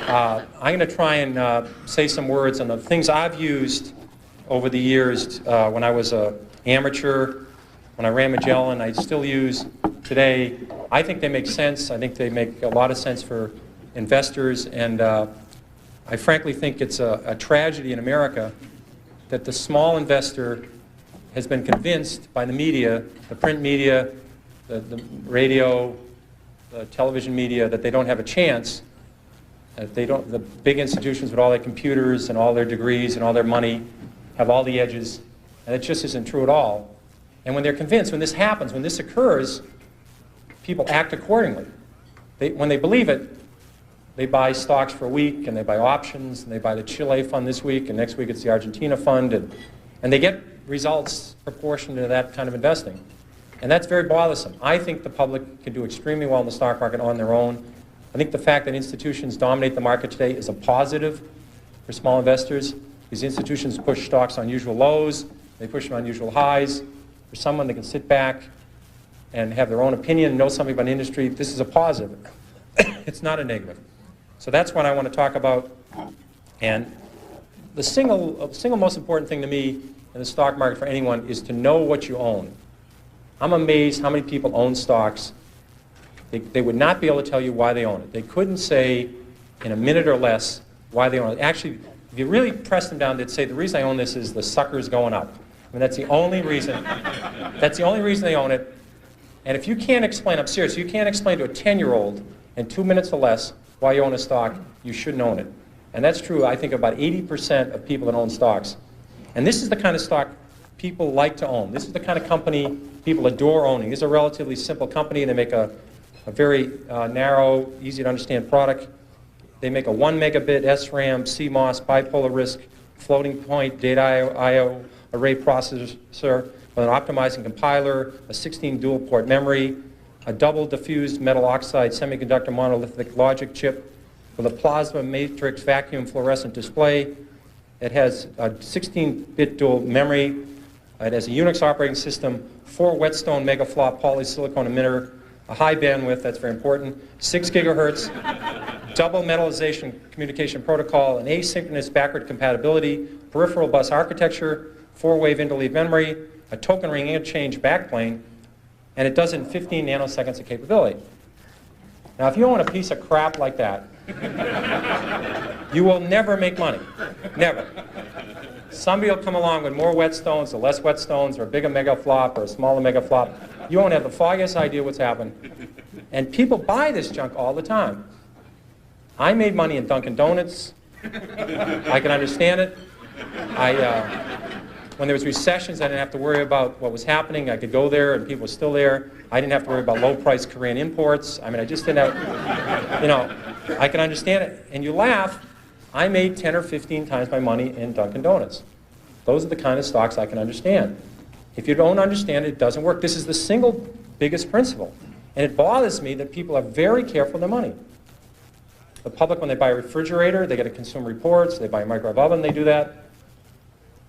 I'm going to try and say some words on the things I've used over the years when I was an amateur, when I ran Magellan. I still use today. I think they make sense. I think they make a lot of sense for investors, and I frankly think it's a tragedy in America that the small investor has been convinced by the media, the print media, the radio, the television media, that they don't have a chance. The big institutions with all their computers and all their degrees and all their money have all the edges, and it just isn't true at all. And when they're convinced, when this happens, when this occurs, people act accordingly. When they believe it, they buy stocks for a week, and they buy options, and they buy the Chile fund this week, and next week it's the Argentina fund, and they get results proportionate to that kind of investing. And that's very bothersome. I think the public can do extremely well in the stock market on their own. I think the fact that institutions dominate the market today is a positive for small investors. These institutions push stocks on usual lows, they push them on usual highs. For someone that can sit back and have their own opinion, know something about an industry, this is a positive. It's not a negative. So that's what I want to talk about. And the single most important thing to me in the stock market for anyone is to know what you own. I'm amazed how many people own stocks. They would not be able to tell you why they own it. They couldn't say in a minute or less why they own it. Actually, if you really press them down, they'd say the reason I own this is the sucker's going up. I mean, that's the only reason. That's the only reason they own it. And if you can't explain, I'm serious, you can't explain to a 10-year-old in 2 minutes or less why you own a stock, you shouldn't own it. And that's true, I think, about 80% of people that own stocks. And this is the kind of stock people like to own. This is the kind of company people adore owning. This is a relatively simple company. They make a very narrow, easy to understand product. They make a 1 megabit SRAM, CMOS, bipolar risk, floating point, data I/O array processor with an optimizing compiler, a 16 dual port memory, a double diffused metal oxide semiconductor monolithic logic chip with a plasma matrix vacuum fluorescent display. It has a 16-bit dual memory. It has a Unix operating system, 4 Whetstone megaflop polysilicon emitter, a high bandwidth, that's very important, 6 gigahertz, double metallization communication protocol, an asynchronous backward compatibility, peripheral bus architecture, 4-wave interleave memory, a token ring interchange backplane, and it does it in 15 nanoseconds of capability. Now, if you own a piece of crap like that, you will never make money. Never. Somebody will come along with more whetstones or less whetstones or a bigger megaflop or a smaller megaflop. You won't have the foggiest idea what's happened. And people buy this junk all the time. I made money in Dunkin' Donuts. I can understand it. When there was recessions, I didn't have to worry about what was happening. I could go there and people were still there. I didn't have to worry about low-priced Korean imports. I mean, I just didn't have, you know, I can understand it. And you laugh. I made 10 or 15 times my money in Dunkin' Donuts. Those are the kind of stocks I can understand. If you don't understand it, it doesn't work. This is the single biggest principle. And it bothers me that people are very careful with their money. The public, when they buy a refrigerator, they get a Consumer Reports. They buy a microwave oven, they do that.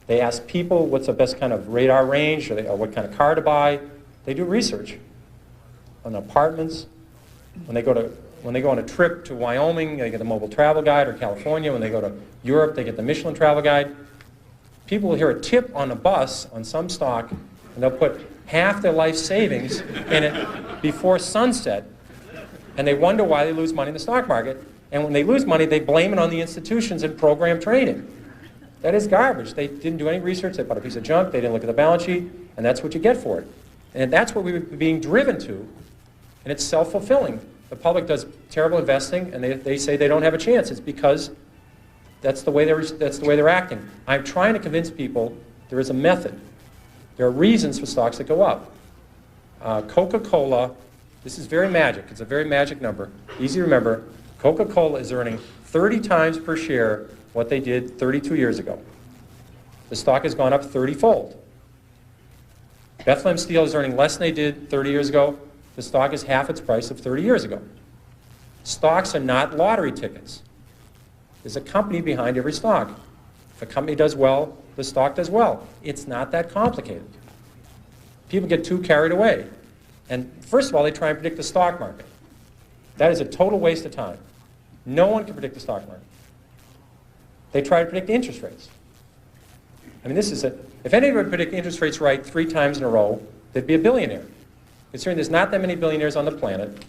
They ask people what's the best kind of radar range or what kind of car to buy. They do research on apartments. When they go on a trip to Wyoming, they get the Mobile Travel Guide, or California. When they go to Europe, they get the Michelin Travel Guide. People will hear a tip on a bus on some stock, and they'll put half their life savings in it before sunset, and they wonder why they lose money in the stock market. And when they lose money, they blame it on the institutions and program trading. That is garbage. They didn't do any research. They bought a piece of junk. They didn't look at the balance sheet, and that's what you get for it. And that's what we were being driven to, and it's self-fulfilling. The public does terrible investing, and they say they don't have a chance. It's because that's the way they're acting. I'm trying to convince people there is a method. There are reasons for stocks that go up. Coca-Cola, this is very magic. It's a very magic number. Easy to remember. Coca-Cola is earning 30 times per share what they did 32 years ago. The stock has gone up 30-fold. Bethlehem Steel is earning less than they did 30 years ago. The stock is half its price of 30 years ago. Stocks are not lottery tickets. There's a company behind every stock. If a company does well, the stock does well. It's not that complicated. People get too carried away. And first of all, they try and predict the stock market. That is a total waste of time. No one can predict the stock market. They try to predict interest rates. I mean, this is if anybody would predict interest rates right 3 times in a row, they'd be a billionaire. Considering there's not that many billionaires on the planet,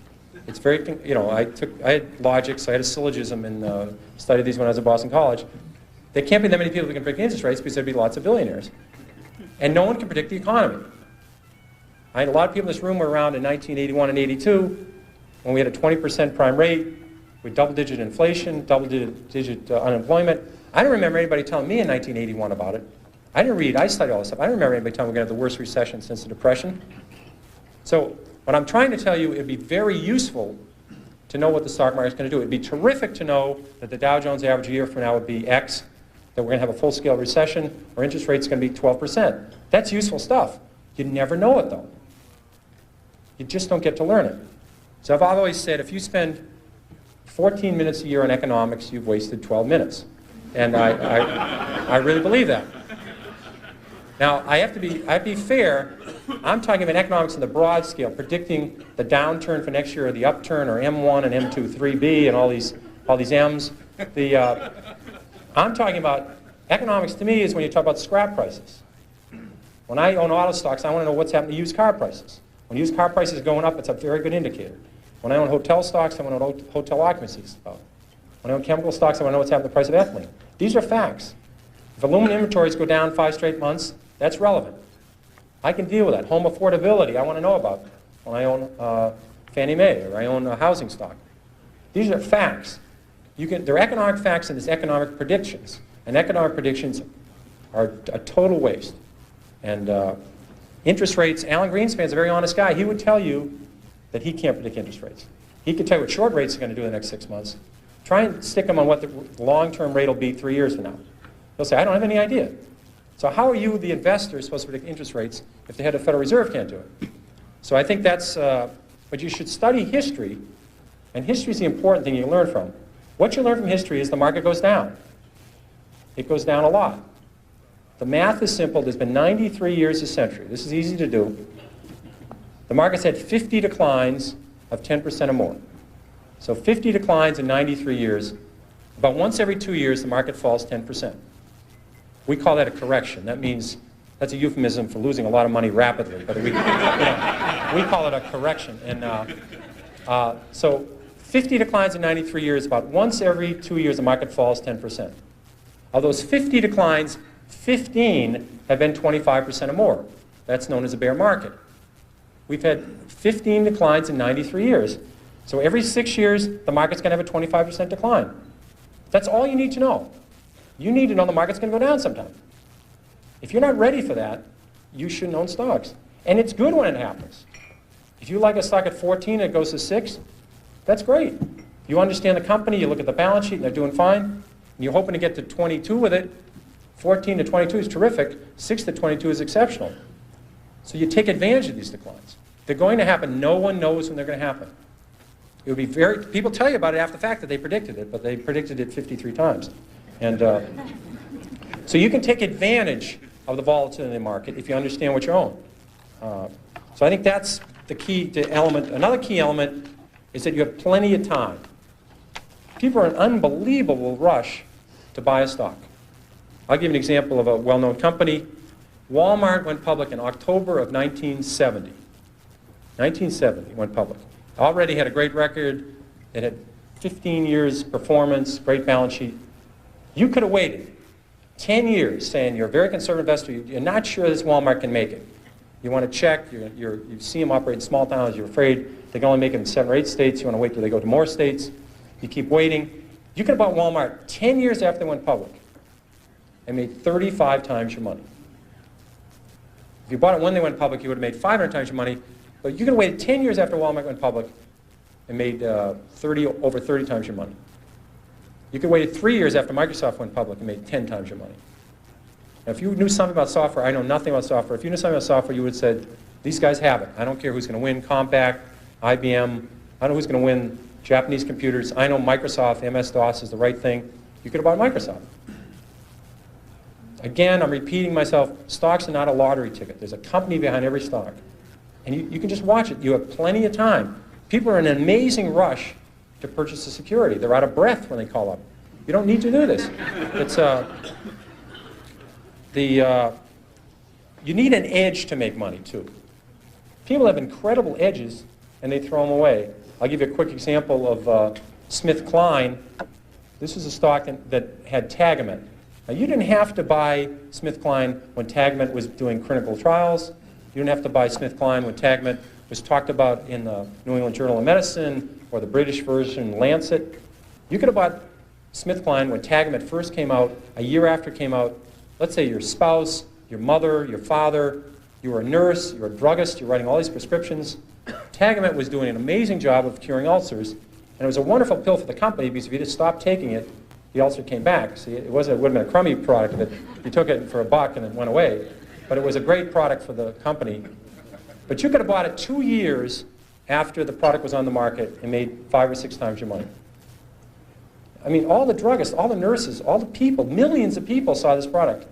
it's very, you know, I had logics, I had a syllogism and studied these when I was at Boston College. There can't be that many people who can predict interest rates because there'd be lots of billionaires. And no one can predict the economy. I had a lot of people in this room were around in 1981 and 82 when we had a 20% prime rate with double-digit inflation, double-digit unemployment. I don't remember anybody telling me in 1981 about it. I didn't read, I studied all this stuff. I don't remember anybody telling me we're going to have the worst recession since the Depression. So what I'm trying to tell you, it'd be very useful to know what the stock market is going to do. It'd be terrific to know that the Dow Jones average a year from now would be X, that we're going to have a full-scale recession, or interest rate's going to be 12%. That's useful stuff. You never know it, though. You just don't get to learn it. So I've always said, if you spend 14 minutes a year on economics, you've wasted 12 minutes. And I really believe that. Now, I have to be fair. I'm talking about economics in the broad scale, predicting the downturn for next year, or the upturn, or M1 and M2, 3B, and all these M's. I'm talking about economics. To me, is when you talk about scrap prices. When I own auto stocks, I want to know what's happening to used car prices. When used car prices are going up, it's a very good indicator. When I own hotel stocks, I want to know what hotel occupancies about. When I own chemical stocks, I want to know what's happening to the price of ethylene. These are facts. If aluminum inventories go down 5 straight months, that's relevant. I can deal with that. Home affordability, I want to know about when I own Fannie Mae or I own a housing stock. These are facts. There are economic facts and there's economic predictions. And economic predictions are a total waste. And interest rates, Alan Greenspan's a very honest guy. He would tell you that he can't predict interest rates. He could tell you what short rates are going to do in the next 6 months. Try and stick them on what the long-term rate will be 3 years from now. He'll say, I don't have any idea. So how are you, the investor, supposed to predict interest rates if the head of the Federal Reserve can't do it? So I think that's, but you should study history, and history is the important thing you learn from. What you learn from history is the market goes down. It goes down a lot. The math is simple. There's been 93 years a century. This is easy to do. The market's had 50 declines of 10% or more. So 50 declines in 93 years. About once every 2 years, the market falls 10%. We call that a correction. That means, that's a euphemism for losing a lot of money rapidly. But we call it a correction. And so 50 declines in 93 years, about once every 2 years, the market falls 10%. Of those 50 declines, 15 have been 25% or more. That's known as a bear market. We've had 15 declines in 93 years. So every 6 years, the market's going to have a 25% decline. That's all you need to know. You need to know the market's going to go down sometime. If you're not ready for that, you shouldn't own stocks. And it's good when it happens. If you like a stock at 14 and it goes to 6, that's great. You understand the company, you look at the balance sheet, and they're doing fine, and you're hoping to get to 22 with it. 14 to 22 is terrific. 6 to 22 is exceptional. So you take advantage of these declines. They're going to happen. No one knows when they're going to happen. It would be very, people tell you about it after the fact that they predicted it, but they predicted it 53 times. And so you can take advantage of the volatility in the market if you understand what you own. So I think that's the key to element. Another key element is that you have plenty of time. People are in an unbelievable rush to buy a stock. I'll give you an example of a well-known company. Walmart went public in October of 1970. 1970 went public. Already had a great record. It had 15 years performance, great balance sheet. You could have waited 10 years saying you're a very conservative investor. You're not sure this Walmart can make it. You want to check. You see them operate in small towns. You're afraid they can only make it in 7 or 8 states. You want to wait till they go to more states. You keep waiting. You could have bought Walmart 10 years after they went public and made 35 times your money. If you bought it when they went public, you would have made 500 times your money. But you could have waited 10 years after Walmart went public and made over 30 times your money. You could have waited 3 years after Microsoft went public and made 10 times your money. Now, if you knew something about software, I know nothing about software. If you knew something about software, you would have said, these guys have it. I don't care who's going to win, Compaq, IBM. I don't know who's going to win Japanese computers. I know Microsoft, MS-DOS is the right thing. You could have bought Microsoft. Again, I'm repeating myself, stocks are not a lottery ticket. There's a company behind every stock. And you can just watch it. You have plenty of time. People are in an amazing rush to purchase a security. They're out of breath when they call up. You don't need to do this. It's you need an edge to make money, too. People have incredible edges, and they throw them away. I'll give you a quick example of SmithKline. This is a stock that had Tagamet. Now, you didn't have to buy SmithKline when Tagamet was doing clinical trials. You didn't have to buy SmithKline when Tagamet was talked about in the New England Journal of Medicine or the British version, Lancet. You could have bought SmithKline when Tagamet first came out, a year after it came out. Let's say your spouse, your mother, your father, you were a nurse, you were a druggist, you're writing all these prescriptions. Tagamet was doing an amazing job of curing ulcers, and it was a wonderful pill for the company because if you just stopped taking it, the ulcer came back. See, it would have been a crummy product if you took it for $1 and it went away, but it was a great product for the company. But you could have bought it 2 years after the product was on the market and made 5 or 6 times your money. I mean, all the druggists, all the nurses, all the people, millions of people saw this product.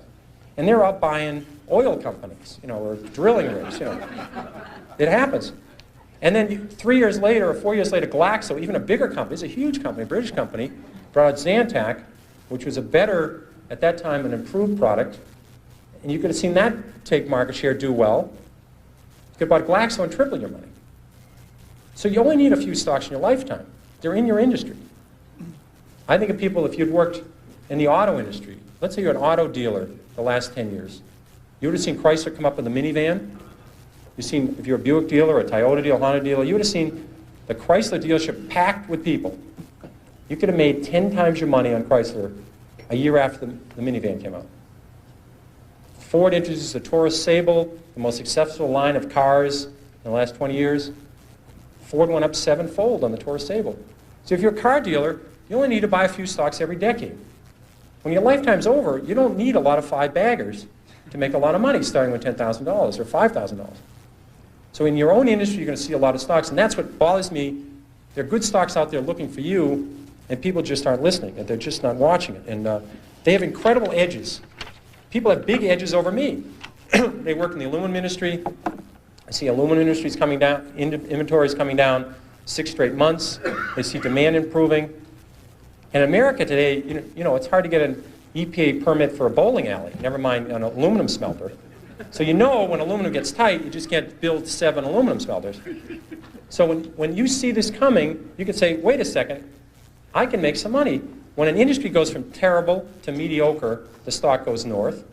And they're out buying oil companies, or drilling rigs, It happens. And then 3 years later or 4 years later, Glaxo, even a bigger company, it's a huge company, a British company, brought out Zantac, which was a better, at that time, an improved product. And you could have seen that take market share, do well. You could have bought Glaxo and triple your money. So you only need a few stocks in your lifetime. They're in your industry. I think of people, if you'd worked in the auto industry, let's say you're an auto dealer the last 10 years. You would have seen Chrysler come up in the minivan. You've seen, if you're a Buick dealer, a Toyota dealer, a Honda dealer, you would have seen the Chrysler dealership packed with people. You could have made 10 times your money on Chrysler a year after the minivan came out. Ford introduced the Taurus Sable, the most successful line of cars in the last 20 years. Ford went up 7-fold on the Taurus Sable. So if you're a car dealer, you only need to buy a few stocks every decade. When your lifetime's over, you don't need a lot of 5-baggers to make a lot of money starting with $10,000 or $5,000. So in your own industry, you're going to see a lot of stocks, and that's what bothers me. There are good stocks out there looking for you, and people just aren't listening, and they're just not watching it. And they have incredible edges. People have big edges over me. They work in the aluminum industry. I see aluminum industries coming down, inventories coming down 6 straight months. They see demand improving. In America today, it's hard to get an EPA permit for a bowling alley, never mind an aluminum smelter. So when aluminum gets tight, you just can't build 7 aluminum smelters. So when you see this coming, you can say, wait a second, I can make some money. When an industry goes from terrible to mediocre, the stock goes north.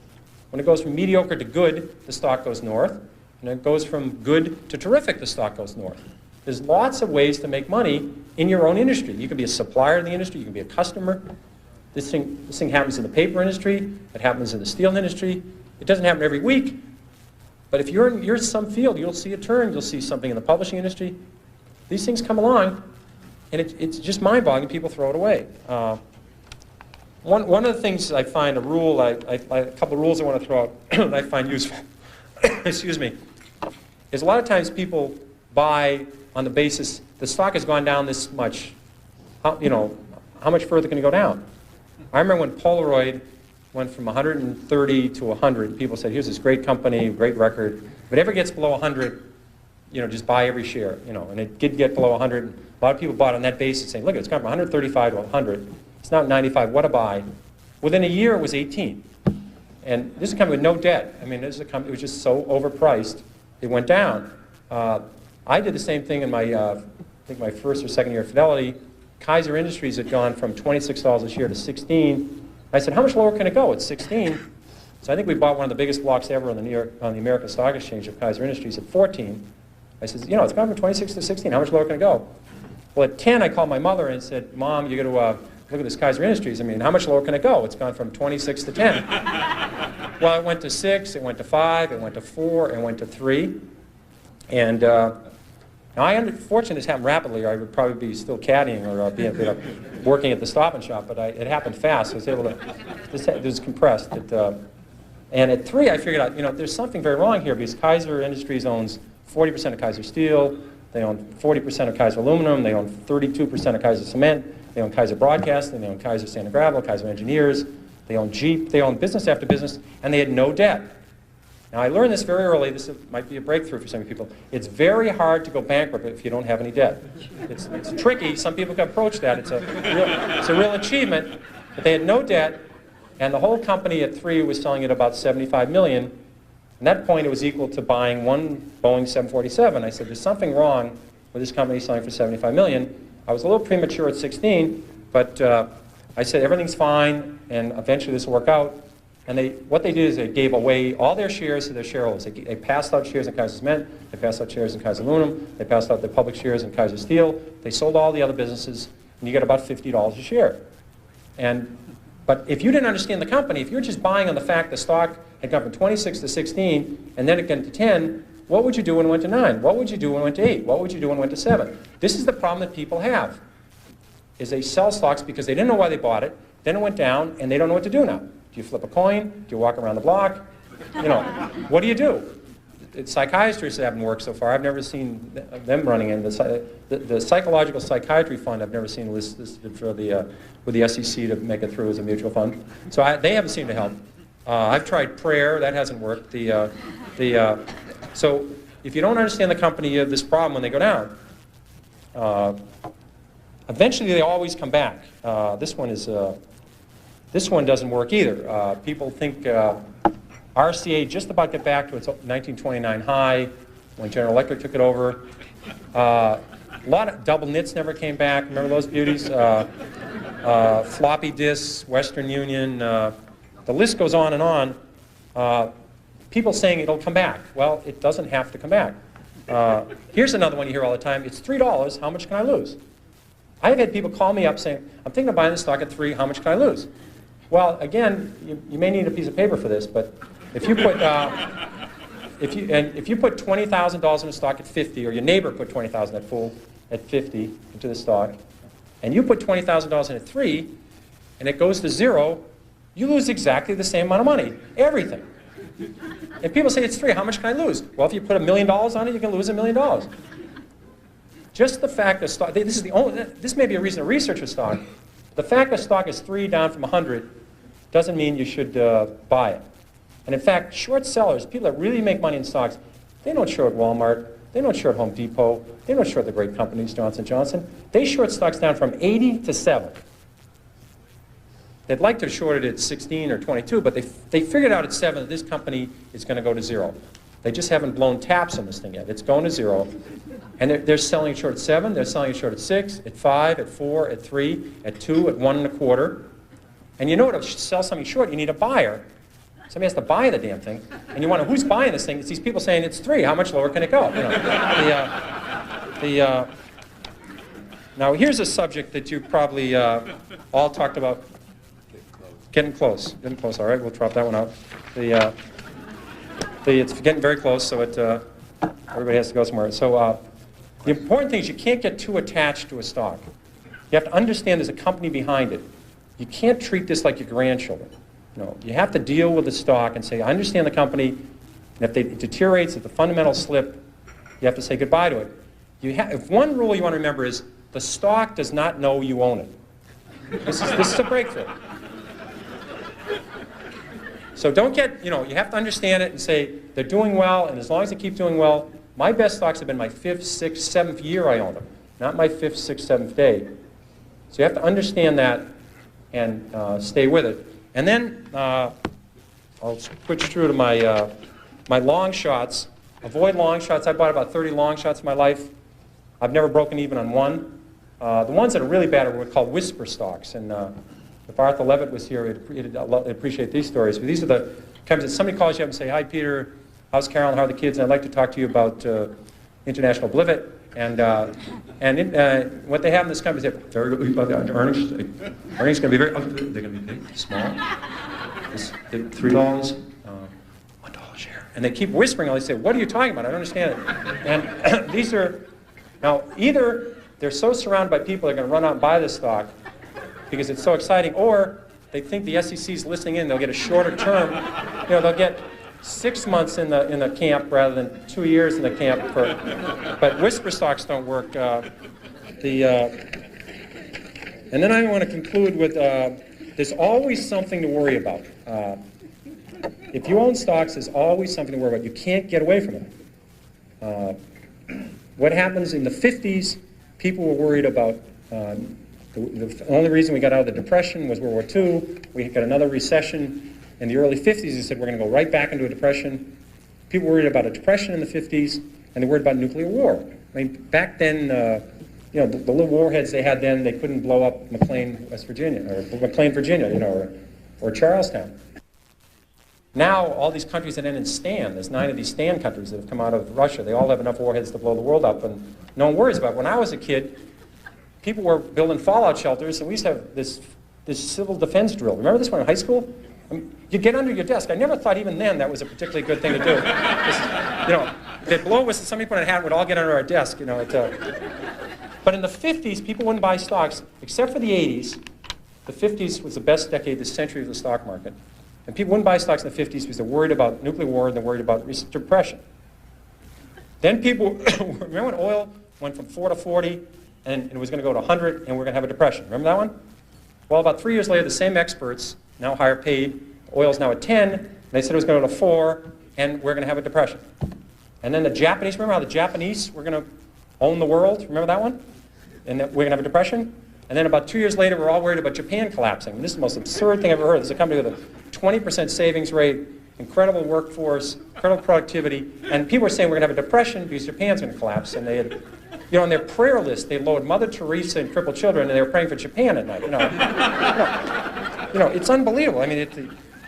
When it goes from mediocre to good, the stock goes north. And it goes from good to terrific, the stock goes north. There's lots of ways to make money in your own industry. You can be a supplier in the industry, you can be a customer. This thing happens in the paper industry, it happens in the steel industry. It doesn't happen every week, but if you're in some field, you'll see a turn, you'll see something in the publishing industry. These things come along, and it's just mind-boggling, people throw it away. One of the things I find, a couple of rules I want to throw out that I find useful, excuse me, is a lot of times people buy on the basis the stock has gone down this much. How much further can it go down? I remember when Polaroid went from 130 to 100. People said, here's this great company, great record. If it ever gets below 100, just buy every share. And it did get below 100. A lot of people bought on that basis, saying, look, it's gone from 135 to 100. It's now 95. What a buy. Within a year, it was 18. And this is a company with no debt. I mean, this is a company, it was just so overpriced. It went down. I did the same thing in my, I think my first or second year at Fidelity. Kaiser Industries had gone from $26 a share to 16. I said, how much lower can it go? It's 16. So I think we bought one of the biggest blocks ever on the American Stock Exchange of Kaiser Industries at 14. I said, it's gone from 26 to 16. How much lower can it go? Well, at 10, I called my mother and said, Mom, you got to look at this Kaiser Industries. I mean, how much lower can it go? It's gone from 26 to 10. Well, it went to 6, it went to 5, it went to 4, it went to 3. And now, fortunately, this happened rapidly, or I would probably be still caddying or working at the Stop and Shop, but it happened fast. So I was able to, it was compressed. And at 3, I figured out, there's something very wrong here because Kaiser Industries owns 40% of Kaiser Steel, they own 40% of Kaiser Aluminum, they own 32% of Kaiser Cement, they own Kaiser Broadcasting, they own Kaiser Sand and Gravel, Kaiser Engineers, they own Jeep, they own business after business, and they had no debt. Now, I learned this very early. This might be a breakthrough for some people. It's very hard to go bankrupt if you don't have any debt. It's tricky. Some people can approach that. It's a real achievement. But they had no debt, and the whole company at 3 was selling at about $75 million. At that point, it was equal to buying one Boeing 747. I said, there's something wrong with this company selling for $75 million. I was a little premature at 16, but I said, everything's fine, and eventually this will work out. And what they did is they gave away all their shares to their shareholders. They passed out shares in Kaiser Cement, they passed out shares in Kaiser Aluminum, they passed out the public shares in Kaiser Steel, they sold all the other businesses, and you get about $50 a share. But if you didn't understand the company, if you were just buying on the fact the stock had gone from 26 to 16, and then it went to 10, what would you do when it went to 9? What would you do when it went to 8? What would you do when it went to 7? This is the problem that people have, is they sell stocks because they didn't know why they bought it, then it went down, and they don't know what to do now. Do you flip a coin? Do you walk around the block? You know, what do you do? Psychiatrists haven't worked so far. I've never seen them running in. The Psychological Psychiatry Fund, I've never seen listed for with the SEC to make it through as a mutual fund. So they haven't seemed to help. I've tried prayer. That hasn't worked. So if you don't understand the company, you have this problem when they go down. Eventually, they always come back. This one doesn't work either. People think RCA just about got back to its 1929 high when General Electric took it over. A lot of double knits never came back. Remember those beauties? Floppy disks, Western Union. The list goes on and on. People saying it'll come back. Well, it doesn't have to come back. Here's another one you hear all the time. It's $3. How much can I lose? I've had people call me up saying, I'm thinking of buying this stock at 3. How much can I lose? Well, again, you may need a piece of paper for this, but if you put if you put $20,000 in a stock at 50, or your neighbor put $20,000, that fool, at 50 into the stock, and you put $20,000 in at 3, and it goes to 0, you lose exactly the same amount of money, everything. And people say it's 3. How much can I lose? Well, if you put $1 million on it, you can lose $1 million. Just the fact that stock, this may be a reason to research a stock. The fact that stock is 3 down from 100 doesn't mean you should buy it. And in fact, short sellers, people that really make money in stocks, they don't short Walmart, they don't short Home Depot, they don't short the great companies, Johnson & Johnson. They short stocks down from 80 to 7. They'd like to short it at 16 or 22, but they figured out at 7 that this company is going to go to 0. They just haven't blown taps on this thing yet. It's going to 0. And they're selling it short at 7, they're selling it short at 6, at 5, at 4, at 3, at 2, at 1 1/4. And you know to sell something short, you need a buyer. Somebody has to buy the damn thing. And you wonder, who's buying this thing? It's these people saying it's 3. How much lower can it go? You know, now, here's a subject that you probably all talked about. Getting close. Getting close. All right, we'll drop that one out. It's getting very close, so everybody has to go somewhere. So the important thing is you can't get too attached to a stock. You have to understand there's a company behind it. You can't treat this like your grandchildren. No, you have to deal with the stock and say, I understand the company, and if it deteriorates, if the fundamentals slip, you have to say goodbye to it. If one rule you want to remember is the stock does not know you own it. This is a breakthrough. So don't get, you have to understand it and say they're doing well, and as long as they keep doing well, my best stocks have been my 5th, 6th, 7th year I own them, not my 5th, 6th, 7th day. So you have to understand that and stay with it. And then I'll switch through to my long shots. Avoid long shots. I bought about 30 long shots in my life. I've never broken even on one. The ones that are really bad are what we call whisper stocks. And if Arthur Levitt was here, he'd appreciate these stories. But these are the times that somebody calls you up and say, hi, Peter, how's Carolyn, how are the kids? And I'd like to talk to you about International Blivet. And what they have in this company is very good about the earnings. Earnings going to be very, they're going to be big, small. $3, $1 a share. And they keep whispering, they say, what are you talking about? I don't understand it. And these are, now either they're so surrounded by people they're going to run out and buy this stock because it's so exciting, or they think the SEC is listening in, they'll get a shorter term, they'll get 6 months in the camp rather than 2 years in the camp. But whisper stocks don't work. And then I want to conclude with there's always something to worry about. if you own stocks, there's always something to worry about. You can't get away from it. What happens in the 50s, people were worried about, the only reason we got out of the Depression was World War II. We got another recession in the early 50s. They said we're going to go right back into a depression. People were worried about a depression in the 50s, and they worried about nuclear war. I mean, back then, you know, the little warheads they had then, they couldn't blow up McLean, West Virginia, or McLean, Virginia, you know, or Charlestown. Now, all these countries that end in STAN, there's 9 of these STAN countries that have come out of Russia. They all have enough warheads to blow the world up, and no one worries about it. When I was a kid, people were building fallout shelters, and we used to have this civil defense drill. Remember this one in high school? I mean, you get under your desk. I never thought even then that was a particularly good thing to do. You know, they'd blow us, some people in a hat would all get under our desk, you know. But in the 50s, people wouldn't buy stocks, except for the 80s. The 50s was the best decade, this century of the stock market. And people wouldn't buy stocks in the 50s because they're worried about nuclear war and they're worried about depression. Then people, remember when oil went from 4 to 40 and it was going to go to 100 and we're going to have a depression? Remember that one? Well, about 3 years later, the same experts, now higher paid, oil's now at 10, and they said it was going to go to 4 and we're going to have a depression. And then the Japanese, remember how the Japanese were going to own the world? Remember that one? And that we're going to have a depression? And then about 2 years later, we're all worried about Japan collapsing. And this is the most absurd thing I've ever heard. There's a company with a 20% savings rate, incredible workforce, incredible productivity, and people are saying we're going to have a depression because Japan's going to collapse. And they had, you know, on their prayer list, they loaded Mother Teresa and crippled children, and they were praying for Japan at night. You know, it's unbelievable. I mean,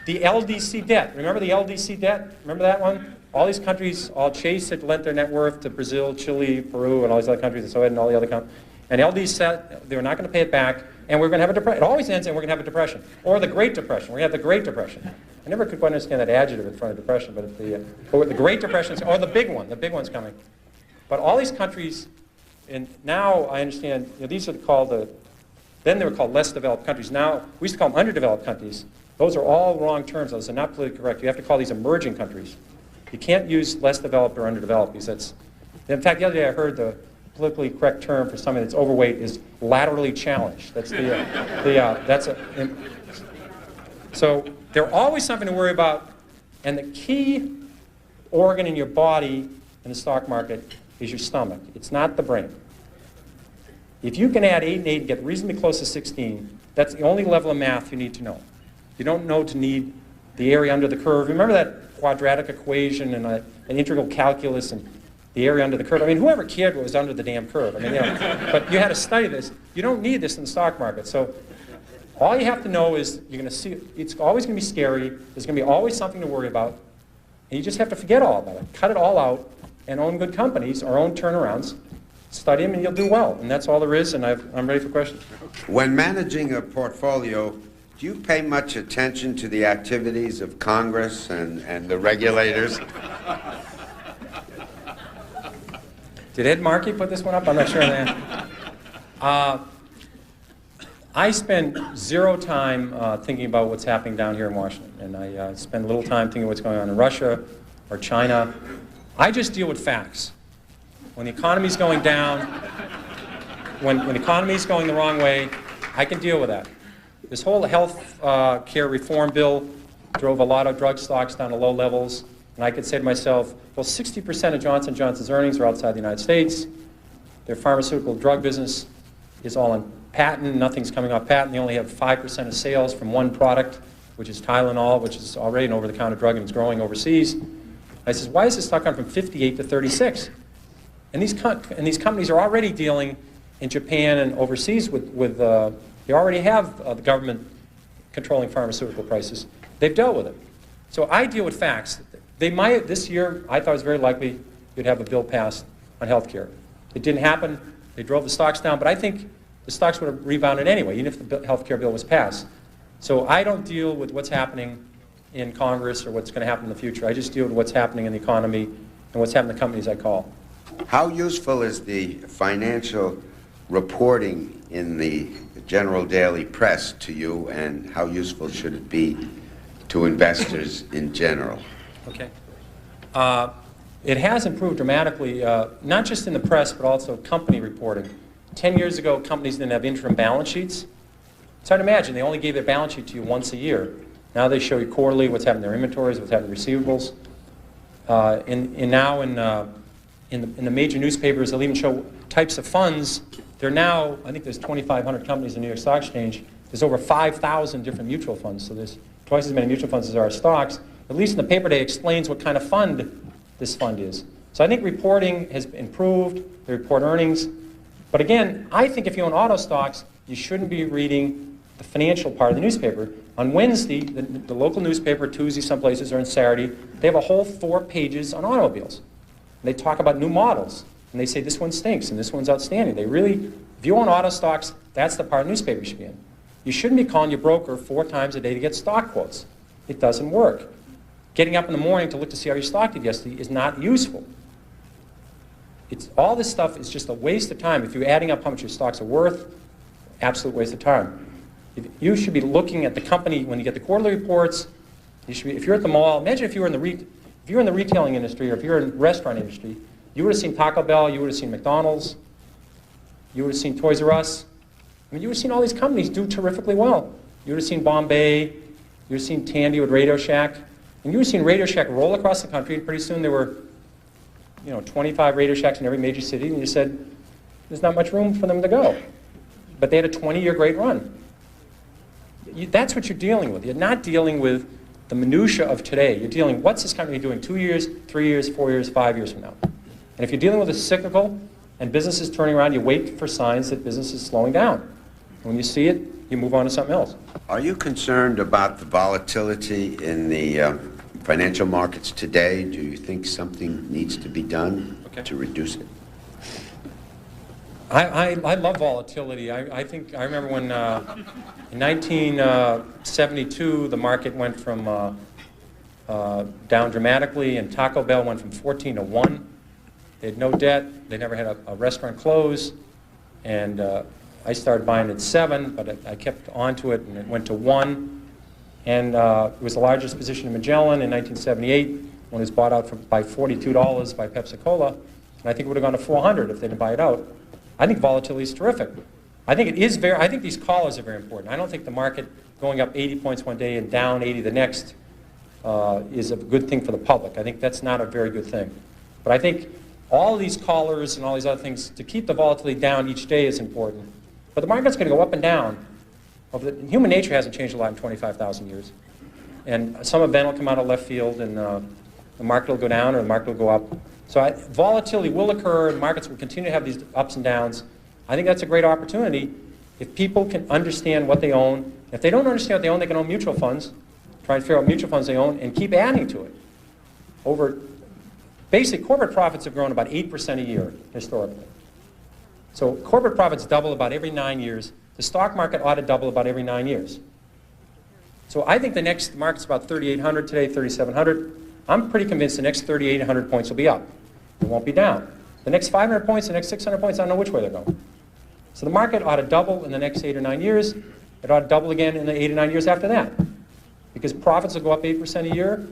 the LDC debt. Remember the LDC debt? Remember that one? All these countries, all Chase had lent their net worth to Brazil, Chile, Peru, and all these other countries, and Soviet and all the other countries. And LD said they were not going to pay it back, and we're going to have a depression. It always ends and we're going to have a depression. Or the Great Depression. We're going to have the Great Depression. I never could quite understand that adjective in front of depression, but the Great Depression, or the big one. The big one's coming. But all these countries, and now I understand, you know, these are called then they were called less developed countries. Now, we used to call them underdeveloped countries. Those are all wrong terms. Those are not politically correct. You have to call these emerging countries. You can't use less developed or underdeveloped because that's, in fact, the other day I heard the politically correct term for somebody that's overweight is laterally challenged. That's so there's always something to worry about, and the key organ in your body in the stock market is your stomach. It's not the brain. If you can add 8 and 8 and get reasonably close to 16, that's the only level of math you need to know. You don't know to need the area under the curve. Remember that quadratic equation and an integral calculus and the area under the curve. I mean, whoever cared what was under the damn curve? I mean, you know, but you had to study this. You don't need this in the stock market. So all you have to know is you're going to see, it's always going to be scary. There's going to be always something to worry about. And you just have to forget all about it. Cut it all out and own good companies or own turnarounds. Study them and you'll do well. And that's all there is, and I'm ready for questions. When managing a portfolio, do you pay much attention to the activities of Congress and the regulators? Did Ed Markey put this one up? I'm not sure on that. I spend zero time thinking about what's happening down here in Washington, and I spend little time thinking what's going on in Russia or China. I just deal with facts. When the economy's going down, when the economy's going the wrong way, I can deal with that. This whole health care reform bill drove a lot of drug stocks down to low levels. And I could say to myself, well, 60% of Johnson & Johnson's earnings are outside the United States. Their pharmaceutical drug business is all on patent. Nothing's coming off patent. They only have 5% of sales from one product, which is Tylenol, which is already an over-the-counter drug and it's growing overseas. I says, why is this stock gone from 58 to 36? And these companies are already dealing in Japan and overseas with they already have the government controlling pharmaceutical prices. They've dealt with it. So I deal with facts. They might, this year, I thought it was very likely you'd have a bill passed on health care. It didn't happen. They drove the stocks down, but I think the stocks would have rebounded anyway, even if the health care bill was passed. So I don't deal with what's happening in Congress or what's going to happen in the future. I just deal with what's happening in the economy and what's happening in the companies I call. How useful is the financial reporting in the general daily press to you, and how useful should it be to investors in general? Okay. It has improved dramatically, not just in the press, but also company reporting. 10 years ago, companies didn't have interim balance sheets. It's hard to imagine. They only gave their balance sheet to you once a year. Now they show you quarterly what's happened to their inventories, what's happened to receivables. Now in the major newspapers, they'll even show types of funds. They're now, I think there's 2,500 companies in the New York Stock Exchange. There's over 5,000 different mutual funds. So there's twice as many mutual funds as there are stocks. At least in the paper day, explains what kind of fund this fund is. So I think reporting has improved. They report earnings. But again, I think if you own auto stocks, you shouldn't be reading the financial part of the newspaper. On Wednesday, the local newspaper, Tuesday some places, or on Saturday, they have a whole 4 pages on automobiles. And they talk about new models. And they say this one stinks and this one's outstanding. They really, if you own auto stocks, that's the part of the newspaper you should be in. You shouldn't be calling your broker 4 times a day to get stock quotes. It doesn't work. Getting up in the morning to look to see how your stock did yesterday is not useful. All this stuff is just a waste of time. If you're adding up how much your stocks are worth, absolute waste of time. You should be looking at the company when you get the quarterly reports. You should be, if you're at the mall, imagine if you were in the retailing industry, or if you're in the restaurant industry, you would have seen Taco Bell, you would have seen McDonald's, you would have seen Toys R Us. I mean, you would have seen all these companies do terrifically well. You would have seen Bombay, you would have seen Tandy with Radio Shack, and you would have seen Radio Shack roll across the country, and pretty soon there were 25 Radio Shacks in every major city, and you said, there's not much room for them to go. But they had a 20-year great run. That's what you're dealing with. You're not dealing with the minutia of today. You're dealing, what's this company doing 2 years, 3 years, 4 years, 5 years from now? And if you're dealing with a cyclical and business is turning around, you wait for signs that business is slowing down. And when you see it, you move on to something else. Are you concerned about the volatility in the financial markets today? Do you think something needs to be done to reduce it? I love volatility. I remember when in 1972 the market went from down dramatically, and Taco Bell went from 14 to 1. They had no debt. They never had a restaurant close, and I started buying at 7, but I kept on to it, and it went to 1. And it was the largest position in Magellan in 1978 when it was bought out by $42 by Pepsi-Cola, and I think it would have gone to 400 if they didn't buy it out. I think volatility is terrific. I think these callers are very important. I don't think the market going up 80 points one day and down 80 the next is a good thing for the public. I think that's not a very good thing. But I think all these callers and all these other things, to keep the volatility down each day is important. But the market's going to go up and down. Human nature hasn't changed a lot in 25,000 years. And some event will come out of left field, and the market will go down or the market will go up. So volatility will occur, and markets will continue to have these ups and downs. I think that's a great opportunity if people can understand what they own. If they don't understand what they own, they can own mutual funds, try and figure out what mutual funds they own, and keep adding to it. Basic corporate profits have grown about 8% a year historically. So corporate profits double about every 9 years. The stock market ought to double about every 9 years. So I think the next market's about 3,800 today, 3,700. I'm pretty convinced the next 3,800 points will be up. It won't be down. The next 500 points, the next 600 points, I don't know which way they're going. So the market ought to double in the next 8 or 9 years. It ought to double again in the 8 or 9 years after that. Because profits will go up 8% a year,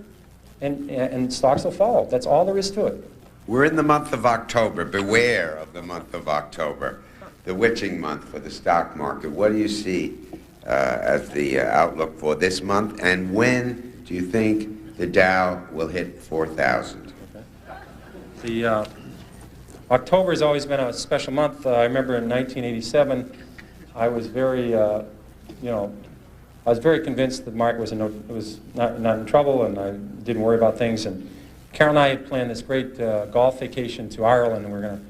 and stocks will follow. That's all there is to it. We're in the month of October. Beware of the month of October, the witching month for the stock market. What do you see as the outlook for this month? And when do you think the Dow will hit 4,000? Okay. October has always been a special month. I remember in 1987, I was very, I was very convinced that the market was not in trouble, and I didn't worry about things. And Carol and I had planned this great golf vacation to Ireland, and we were going to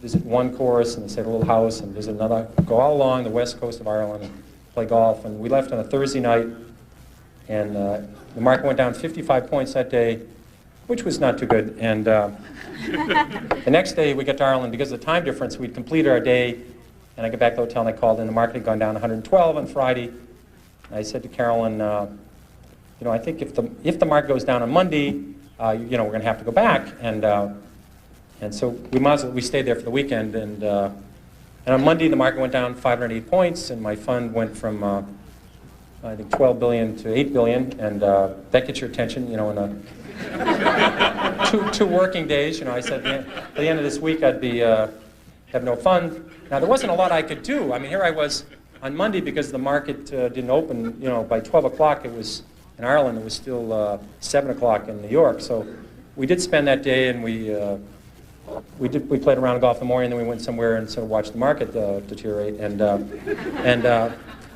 visit one course and stay at a little house and visit another, go all along the west coast of Ireland and play golf. And we left on a Thursday night, and the market went down 55 points that day, which was not too good. And the next day we got to Ireland, because of the time difference, we'd completed our day, and I got back to the hotel and I called in. The market had gone down 112 on Friday. And I said to Carolyn, I think if the market goes down on Monday, we're going to have to go back. And so we stayed there for the weekend. And on Monday the market went down 508 points, and my fund went from I think 12 billion to 8 billion, and that gets your attention, in two working days. I said at the end of this week I'd be have no fund. Now there wasn't a lot I could do. I mean, here I was on Monday, because the market didn't open, by 12 o'clock it was, in Ireland, it was still 7 o'clock in New York. So we did spend that day, and we played around in golf in the morning, and then we went somewhere and sort of watched the market deteriorate. And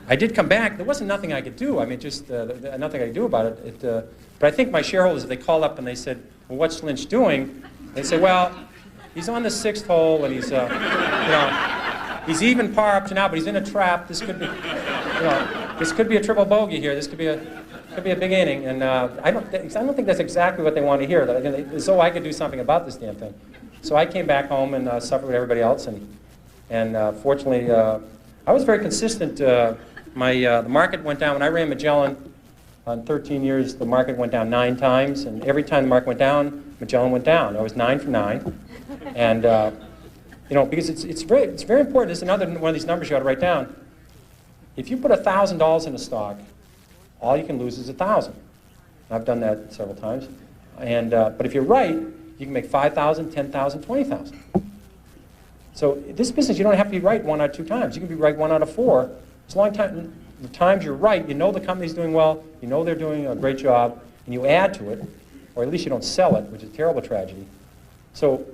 I did come back. There wasn't nothing I could do. I mean, just nothing I could do about it. But I think my shareholders, if they called up and they said, well, what's Lynch doing? They said, well, he's on the 6th hole, and he's, he's even par up to now, but he's in a trap. This could be, this could be a triple bogey here. This could be a big inning. And I don't think that's exactly what they want to hear. So I could do something about this damn thing. So I came back home and suffered with everybody else. And fortunately, I was very consistent. The market went down when I ran Magellan. On 13 years, the market went down 9 times, and every time the market went down, Magellan went down. I was 9 for 9, and because it's very important. This is another one of these numbers you ought to write down. If you put $1,000 in a stock, all you can lose is 1,000. I've done that several times, but if you're right, you can make 5,000, 10,000, 20,000. So this business, you don't have to be right 1 out of 2 times. You can be right 1 out of 4. It's a long time. The times you're right, you know the company's doing well, you know they're doing a great job, and you add to it, or at least you don't sell it, which is a terrible tragedy. So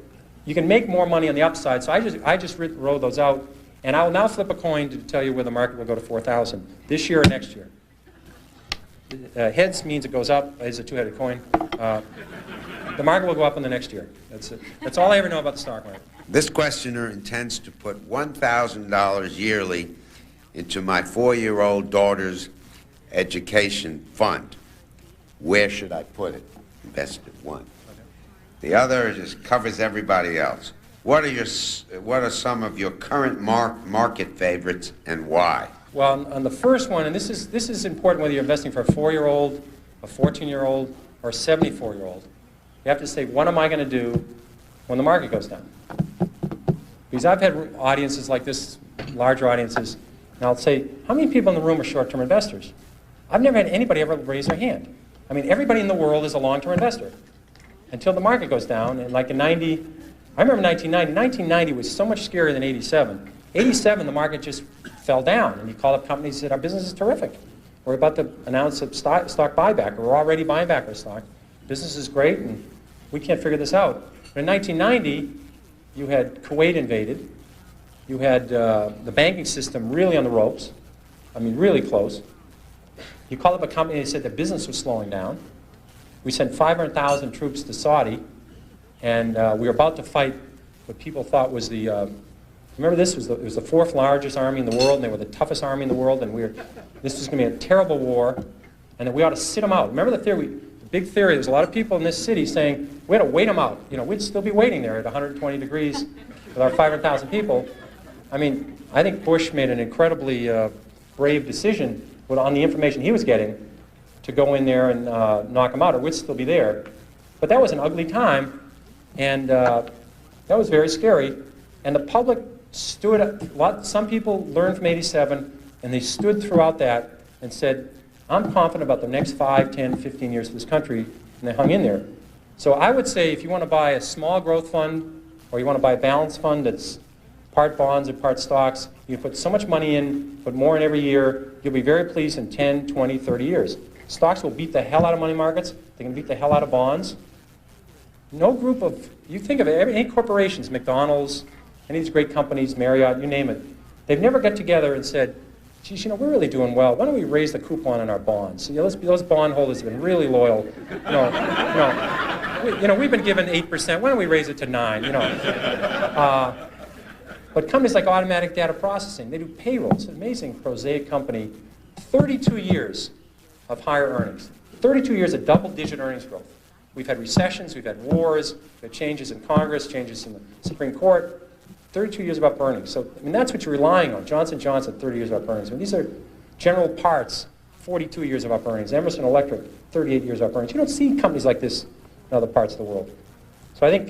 you can make more money on the upside. So I just wrote those out, and I will now flip a coin to tell you where the market will go to 4,000 this year or next year. Heads means it goes up. It's a 2-headed coin. The market will go up in the next year. That's it. That's all I ever know about the stock market. This questioner intends to put $1,000 yearly into my 4-year-old daughter's education fund. Where should I put it? Invested 1. The other just covers everybody else. What are some of your current market favorites and why? Well, on the first one, and this is important whether you're investing for a 4-year-old, a 14-year-old, or a 74-year-old. You have to say, what am I going to do when the market goes down? Because I've had audiences like this, larger audiences, and I'll say, how many people in the room are short-term investors? I've never had anybody ever raise their hand. I mean, everybody in the world is a long-term investor until the market goes down. And like in 90, I remember 1990. 1990 was so much scarier than 87. 87, the market just fell down, and you call up companies and said, our business is terrific. We're about to announce a stock buyback, or we're already buying back our stock. Business is great, and we can't figure this out. But in 1990, you had Kuwait invaded. You had the banking system really on the ropes. I mean, really close. You called up a company and said the business was slowing down. We sent 500,000 troops to Saudi, and we were about to fight what people thought was the, remember this, it was the 4th largest army in the world, and they were the toughest army in the world, and this was going to be a terrible war, and that we ought to sit them out. Remember the theory, the big theory, there's a lot of people in this city saying, we ought to wait them out. We'd still be waiting there at 120 degrees with our 500,000 people. I mean, I think Bush made an incredibly brave decision on the information he was getting to go in there and knock them out, or we'd still be there. But that was an ugly time, and that was very scary. And the public stood up. Some people learned from 87, and they stood throughout that and said, I'm confident about the next 5, 10, 15 years of this country, and they hung in there. So I would say if you want to buy a small growth fund, or you want to buy a balanced fund that's part bonds and part stocks, you put so much money in, put more in every year, you'll be very pleased in 10, 20, 30 years. Stocks will beat the hell out of money markets. They can beat the hell out of bonds. No group of, you think of it, any corporations, McDonald's, any of these great companies, Marriott, you name it, they've never got together and said, geez, we're really doing well. Why don't we raise the coupon on our bonds? Those bond holders have been really loyal. We've been given 8%. Why don't we raise it to 9? But companies like Automatic Data Processing, they do payroll. It's an amazing, prosaic company. 32 years of higher earnings. 32 years of double-digit earnings growth. We've had recessions, we've had wars, we've had changes in Congress, changes in the Supreme Court. 32 years of up earnings. So, I mean, that's what you're relying on. Johnson & Johnson, 30 years of up earnings. I mean, these are General Parts, 42 years of up earnings. Emerson Electric, 38 years of up earnings. You don't see companies like this in other parts of the world. So I think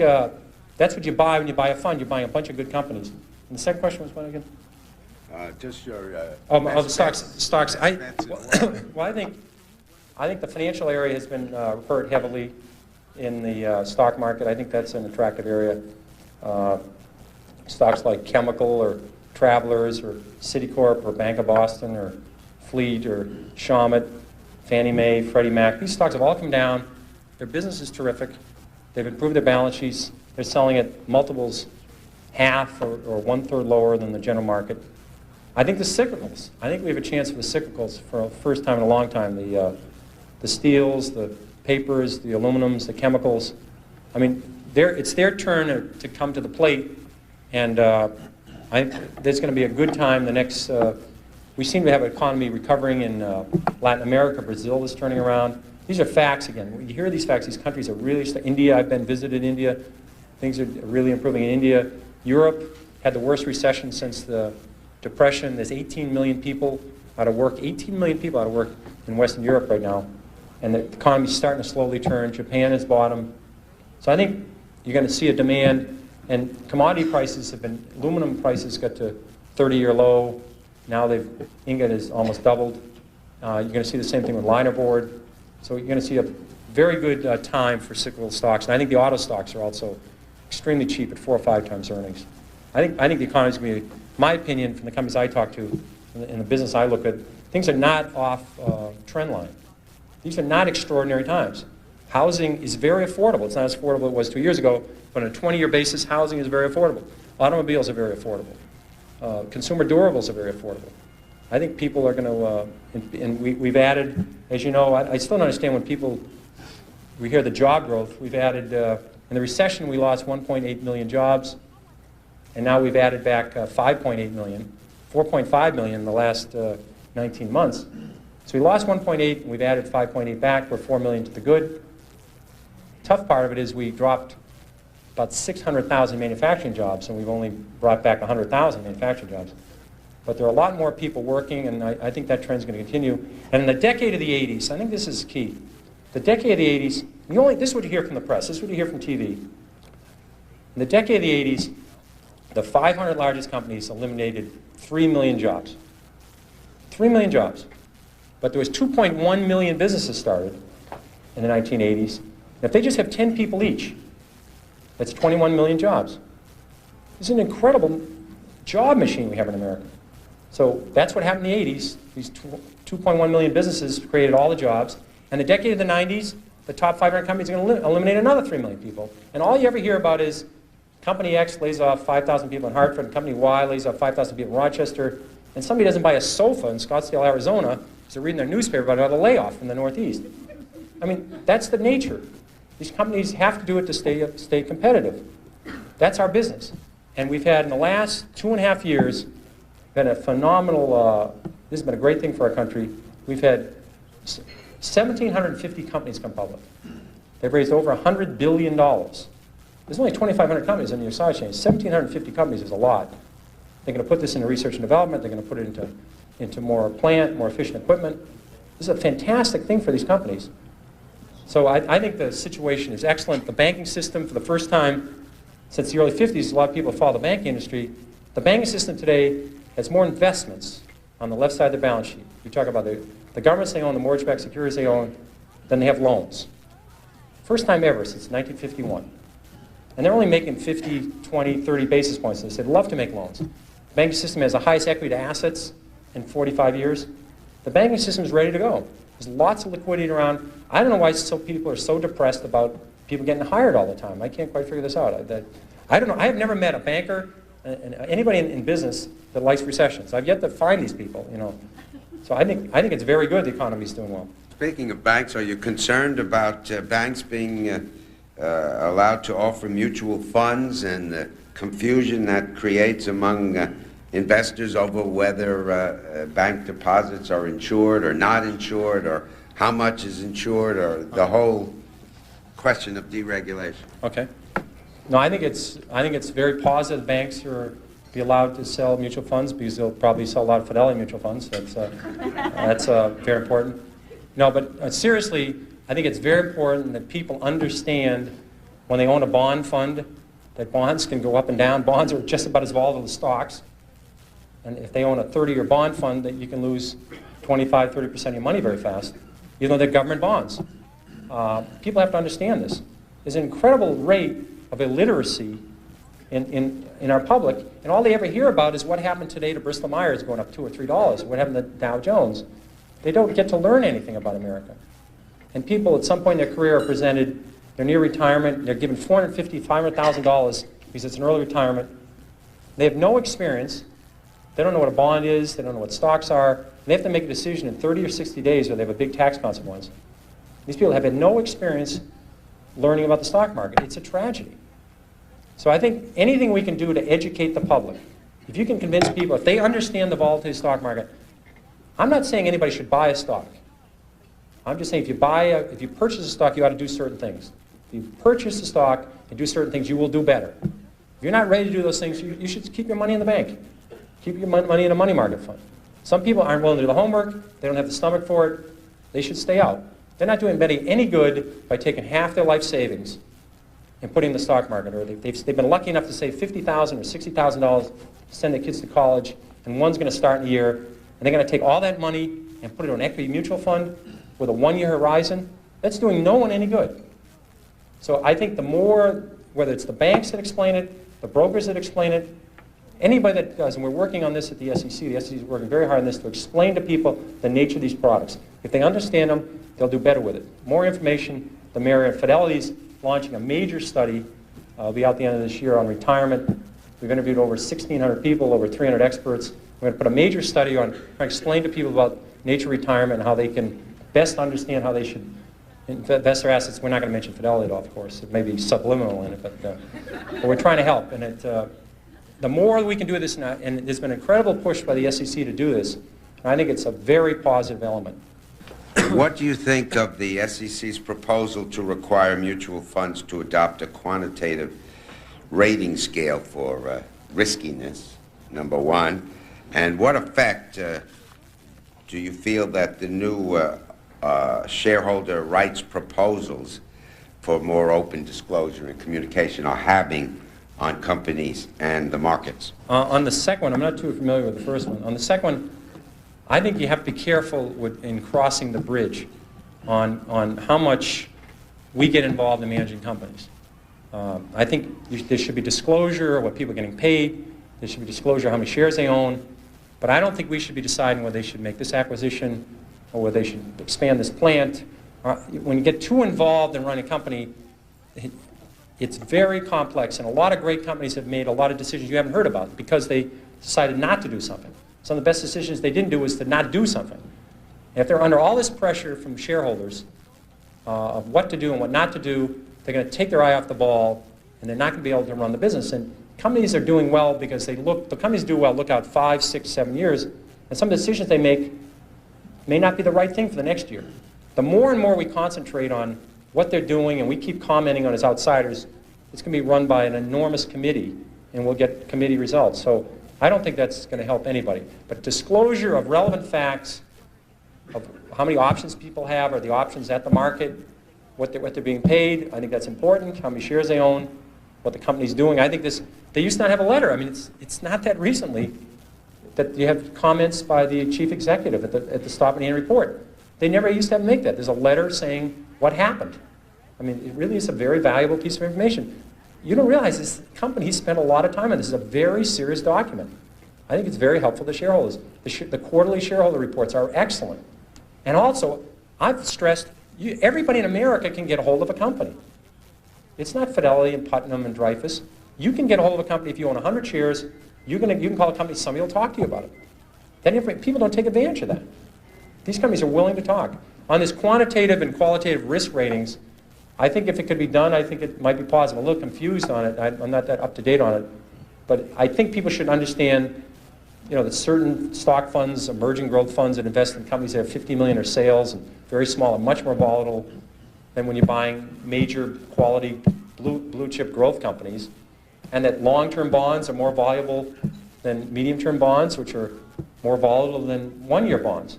that's what you buy when you buy a fund. You're buying a bunch of good companies. And the second question was what again? Just your... the stocks. Well, I think the financial area has been hurt heavily in the stock market. I think that's an attractive area. Stocks like chemical or Travelers or Citicorp or Bank of Boston or Fleet or Shawmut, Fannie Mae, Freddie Mac. These stocks have all come down. Their business is terrific. They've improved their balance sheets. They're selling at multiples half or one-third lower than the general market. I think the cyclicals. I think we have a chance for the cyclicals for the first time in a long time. The steels, the papers, the aluminums, the chemicals. I mean, it's their turn to come to the plate, and there's going to be a good time the next. We seem to have an economy recovering in Latin America. Brazil is turning around. These are facts again. When you hear these facts, these countries are really. India, I've been visited India. Things are really improving in India. Europe had the worst recession since the Depression. There's 18 million people out of work. 18 million people out of work in Western Europe right now, and the economy's starting to slowly turn. Japan has bottomed. So I think you're going to see a demand, and commodity prices have been. Aluminum prices got to 30-year low. Now ingot has almost doubled. You're going to see the same thing with linerboard. So you're going to see a very good time for cyclical stocks. And I think the auto stocks are also extremely cheap at 4 or 5 times earnings. I think the economy is going to be, my opinion, from the companies I talk to, in the business I look at, things are not off trend line. These are not extraordinary times. Housing is very affordable. It's not as affordable as it was 2 years ago, but on a 20-year basis, housing is very affordable. Automobiles are very affordable. Consumer durables are very affordable. I think people are going to, and we've added, as you know, I still don't understand when we hear the job growth. We've added, in the recession we lost 1.8 million jobs, and now we've added back 5.8 million, 4.5 million in the last 19 months. So we lost 1.8, and we've added 5.8 back. We're 4 million to the good. Tough part of it is we dropped about 600,000 manufacturing jobs, and we've only brought back 100,000 manufacturing jobs. But there are a lot more people working, and I think that trend's going to continue. And in the decade of the 80s, I think this is key. The decade of the 80s, this is what you hear from the press, this is what you hear from TV. In the decade of the 80s, the 500 largest companies eliminated 3 million jobs. 3 million jobs. But there was 2.1 million businesses started in the 1980s. And if they just have 10 people each, that's 21 million jobs. This is an incredible job machine we have in America. So that's what happened in the 80s. These 2.1 million businesses created all the jobs. And the decade of the 90s, the top 500 companies are going to eliminate another 3 million people. And all you ever hear about is Company X lays off 5,000 people in Hartford, and Company Y lays off 5,000 people in Rochester, and somebody doesn't buy a sofa in Scottsdale, Arizona, because they're reading their newspaper about another layoff in the Northeast. I mean, that's the nature. These companies have to do it to stay competitive. That's our business. And we've had, in the last 2.5 years, been a phenomenal, this has been a great thing for our country. We've had 1,750 companies come public. They've raised over $100 billion. There's only 2,500 companies in your stock exchange. 1,750 companies is a lot. They're going to put this into research and development. They're going to put it into more plant, more efficient equipment. This is a fantastic thing for these companies. So I think the situation is excellent. The banking system, for the first time since the early 50s, a lot of people follow the banking industry. The banking system today has more investments on the left side of the balance sheet. You talk about the governments they own, the mortgage-backed securities they own, than they have loans. First time ever since 1951. And they're only making 50, 20, 30 basis points. They said, love to make loans. The banking system has the highest equity to assets in 45 years. The banking system is ready to go. There's lots of liquidity around. I don't know why people are so depressed about people getting hired all the time. I can't quite figure this out. I don't know. I have never met a banker, anybody in business that likes recessions. I've yet to find these people, you know. So I think it's very good the economy's doing well. Speaking of banks, are you concerned about banks being allowed to offer mutual funds and the confusion that creates among investors over whether bank deposits are insured or not insured, or how much is insured, or the whole question of deregulation? Okay. No, I think it's very positive. Banks are be allowed to sell mutual funds because they'll probably sell a lot of Fidelity mutual funds. That's very important. No, but seriously, I think it's very important that people understand when they own a bond fund that bonds can go up and down. Bonds are just about as volatile as stocks. And if they own a 30-year bond fund, that you can lose 25, 30% of your money very fast, even though they're government bonds. People have to understand this. There's an incredible rate of illiteracy in our public, and all they ever hear about is what happened today to Bristol Myers going up $2 or $3, what happened to Dow Jones. They don't get to learn anything about America. And people at some point in their career are presented, they're near retirement, they're given $450,000, $500,000 because it's an early retirement. They have no experience. They don't know what a bond is. They don't know what stocks are. And they have to make a decision in 30 or 60 days or they have a big tax consequence. These people have had no experience learning about the stock market. It's a tragedy. So I think anything we can do to educate the public, if you can convince people, if they understand the volatility of the stock market, I'm not saying anybody should buy a stock. I'm just saying if you purchase a stock, you ought to do certain things. If you purchase a stock and do certain things, you will do better. If you're not ready to do those things, you should keep your money in the bank. Keep your money in a money market fund. Some people aren't willing to do the homework. They don't have the stomach for it. They should stay out. They're not doing anybody any good by taking half their life savings and putting in the stock market. Or they've been lucky enough to save $50,000 or $60,000 to send their kids to college, and one's going to start in a year, and they're going to take all that money and put it in an equity mutual fund with a one-year horizon. That's doing no one any good. So I think the more, whether it's the banks that explain it, the brokers that explain it, anybody that does, and we're working on this at the SEC is working very hard on this to explain to people the nature of these products. If they understand them, they'll do better with it. More information, the merrier. Fidelity's launching a major study. It'll be out the end of this year on retirement. We've interviewed over 1,600 people, over 300 experts. We're going to put a major study on trying to explain to people about nature of retirement and how they can best understand how they should invest their assets. We're not going to mention Fidelity at all, of course. It may be subliminal in it, but we're trying to help. And the more we can do this, and there's been an incredible push by the SEC to do this, and I think it's a very positive element. What do you think of the SEC's proposal to require mutual funds to adopt a quantitative rating scale for riskiness, number one? And what effect do you feel that the new shareholder rights proposals for more open disclosure and communication are having on companies and the markets? On the second one, I'm not too familiar with the first one. On the second one, I think you have to be careful in crossing the bridge on how much we get involved in managing companies. I think there should be disclosure of what people are getting paid. There should be disclosure of how many shares they own. But I don't think we should be deciding whether they should make this acquisition or whether they should expand this plant. When you get too involved in running a company, it's very complex, and a lot of great companies have made a lot of decisions you haven't heard about because they decided not to do something. Some of the best decisions they didn't do was to not do something. And if they're under all this pressure from shareholders of what to do and what not to do, they're going to take their eye off the ball, and they're not going to be able to run the business. And companies are doing well because the companies do well, look out 5, 6, 7 years, and some of the decisions they make may not be the right thing for the next year. The more and more we concentrate on what they're doing and we keep commenting on as outsiders, it's going to be run by an enormous committee, and we'll get committee results. So I don't think that's going to help anybody. But disclosure of relevant facts, of how many options people have, or the options at the market, what they're being paid, I think that's important, how many shares they own, what the company's doing. I think they used to not have a letter. I mean, it's not that recently that you have comments by the chief executive at the stop and hand report. They never used to have to make that. There's a letter saying what happened. I mean, it really is a very valuable piece of information. You don't realize this company spent a lot of time on this. This is a very serious document. I think it's very helpful to shareholders. The quarterly shareholder reports are excellent. And also, I've stressed, everybody in America can get a hold of a company. It's not Fidelity and Putnam and Dreyfus. You can get a hold of a company if you own 100 shares. You can call a company, somebody will talk to you about it. Then people don't take advantage of that. These companies are willing to talk. On this quantitative and qualitative risk ratings, I think if it could be done, I think it might be positive. I'm a little confused on it. I'm not that up to date on it. But I think people should understand, that certain stock funds, emerging growth funds that invest in companies that have 50 million or sales and very small and much more volatile than when you're buying major quality blue chip growth companies, and that long-term bonds are more valuable than medium-term bonds, which are more volatile than one-year bonds.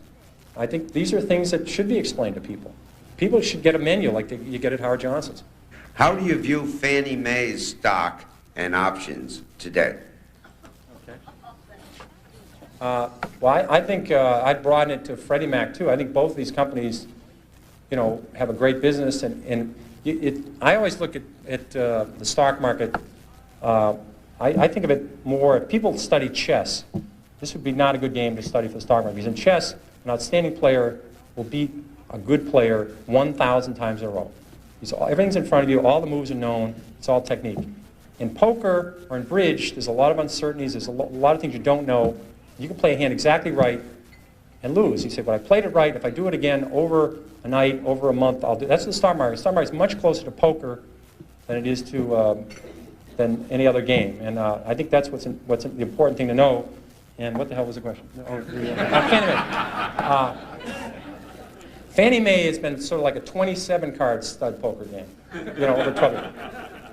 I think these are things that should be explained to people. People should get a menu like you get at Howard Johnson's. How do you view Fannie Mae's stock and options today? Okay. Well, I think I'd broaden it to Freddie Mac too. I think both of these companies, have a great business, and I always look at the stock market I think of it more, if people study chess, this would be not a good game to study for the stock market, because in chess, an outstanding player will beat a good player 1,000 times in a row. Everything's in front of you, all the moves are known, it's all technique. In poker or in bridge, there's a lot of uncertainties, there's a lot of things you don't know. You can play a hand exactly right and lose. You say, but I played it right, if I do it again over a night, over a month, I'll do it. That's the stock market. The stock market is much closer to poker than it is to than any other game. And I think that's what's the important thing to know. And what the hell was the question? Fannie Mae. Fannie Mae has been sort of like a 27-card stud poker game, over 12 years.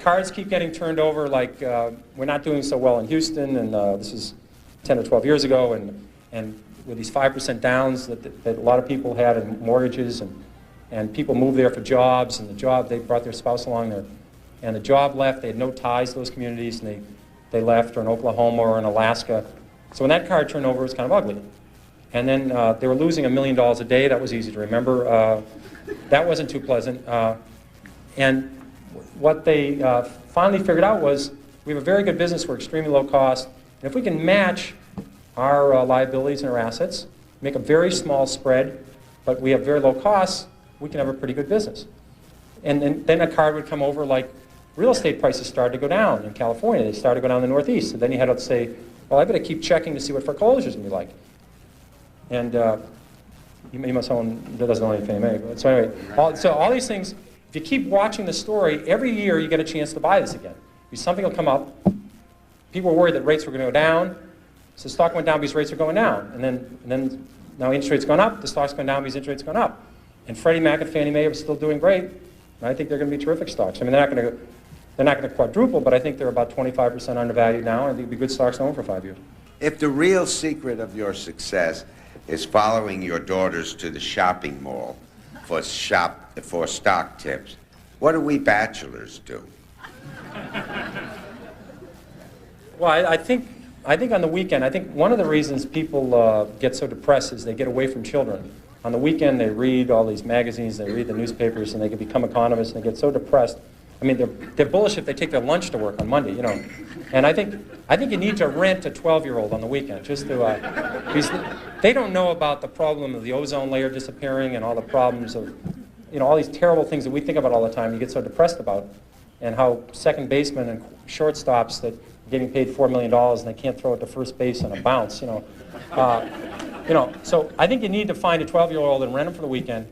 Cards keep getting turned over, like we're not doing so well in Houston, and this is 10 or 12 years ago, and with these 5% downs that a lot of people had in mortgages, and people moved there for jobs, and they brought their spouse along there, and the job left, they had no ties to those communities, and they left, or in Oklahoma or in Alaska. So when that card turned over, it was kind of ugly. And then they were losing $1 million a day. That was easy to remember. That wasn't too pleasant. And what they finally figured out was, we have a very good business, we're extremely low cost, and if we can match our liabilities and our assets, make a very small spread, but we have very low costs, we can have a pretty good business. And then a card would come over, like real estate prices started to go down in California. They started to go down in the Northeast. And then you had to say, well, I better keep checking to see what foreclosures are going to be like. And you must own, that doesn't own any Fannie Mae. But so anyway, so all these things, if you keep watching the story, every year you get a chance to buy this again. Because something will come up. People were worried that rates were going to go down. So the stock went down because rates are going down. And then now interest rates gone up, the stock's going down because interest rates gone up. And Freddie Mac and Fannie Mae are still doing great. And I think they're going to be terrific stocks. I mean, they're not going to quadruple, but I think they're about 25% undervalued now, and I think they'll be good stocks to own for 5 years. If the real secret of your success is following your daughters to the shopping mall for stock tips, what do we bachelors do? Well, I think on the weekend, I think one of the reasons people get so depressed is they get away from children. On the weekend, they read all these magazines, they read the newspapers, and they can become economists, and they get so depressed. I mean, they're bullish if they take their lunch to work on Monday, And I think you need to rent a 12-year-old on the weekend, just to, because they don't know about the problem of the ozone layer disappearing and all the problems of, all these terrible things that we think about all the time, you get so depressed about, and how second basemen and shortstops that are getting paid $4 million and they can't throw it to first base on a bounce, So I think you need to find a 12-year-old and rent them for the weekend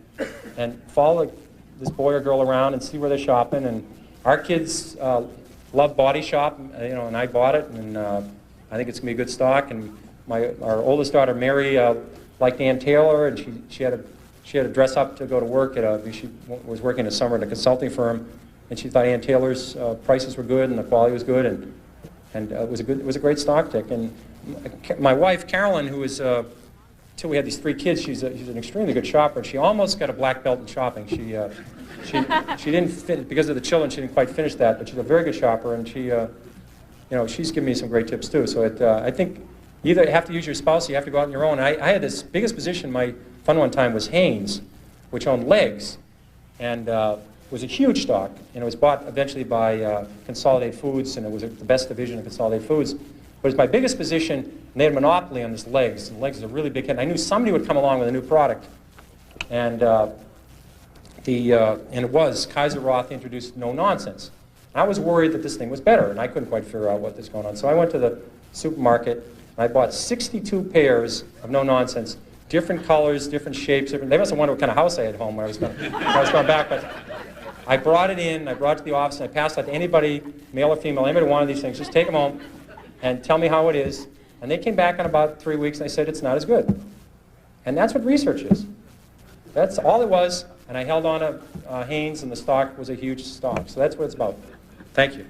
and follow this boy or girl around and see where they're shopping. And our kids love Body Shop, and I bought it, and I think it's going to be a good stock. And our oldest daughter, Mary, liked Ann Taylor, and she had to dress up to go to work she was working this summer at a consulting firm, and she thought Ann Taylor's prices were good and the quality was good, and it was a great stock tick. And my wife, Carolyn, who is till we had these 3 kids, she's an extremely good shopper. She almost got a black belt in shopping. She didn't fit, because of the children, she didn't quite finish that, but she's a very good shopper, and she's given me some great tips too. So I think you either have to use your spouse or you have to go out on your own. I had this biggest position, my fund one time was Hanes, which owned Legs, and was a huge stock, and it was bought eventually by Consolidated Foods, and it was the best division of Consolidated Foods. But it's my biggest position, and they had a monopoly on this Legs, and Legs is a really big hit. And I knew somebody would come along with a new product, and it was Kaiser Roth introduced No Nonsense. I was worried that this thing was better, and I couldn't quite figure out what was going on. So I went to the supermarket, and I bought 62 pairs of No Nonsense, different colors, different shapes. They must have wondered what kind of house I had home when I was going back. But I brought it in, I brought it to the office, and I passed out to anybody, male or female, anybody wanted these things, just take them home and tell me how it is. And they came back in about 3 weeks, and they said it's not as good. And that's what research is. That's all it was. And I held on to Hanes, and the stock was a huge stock. So that's what it's about. Thank you.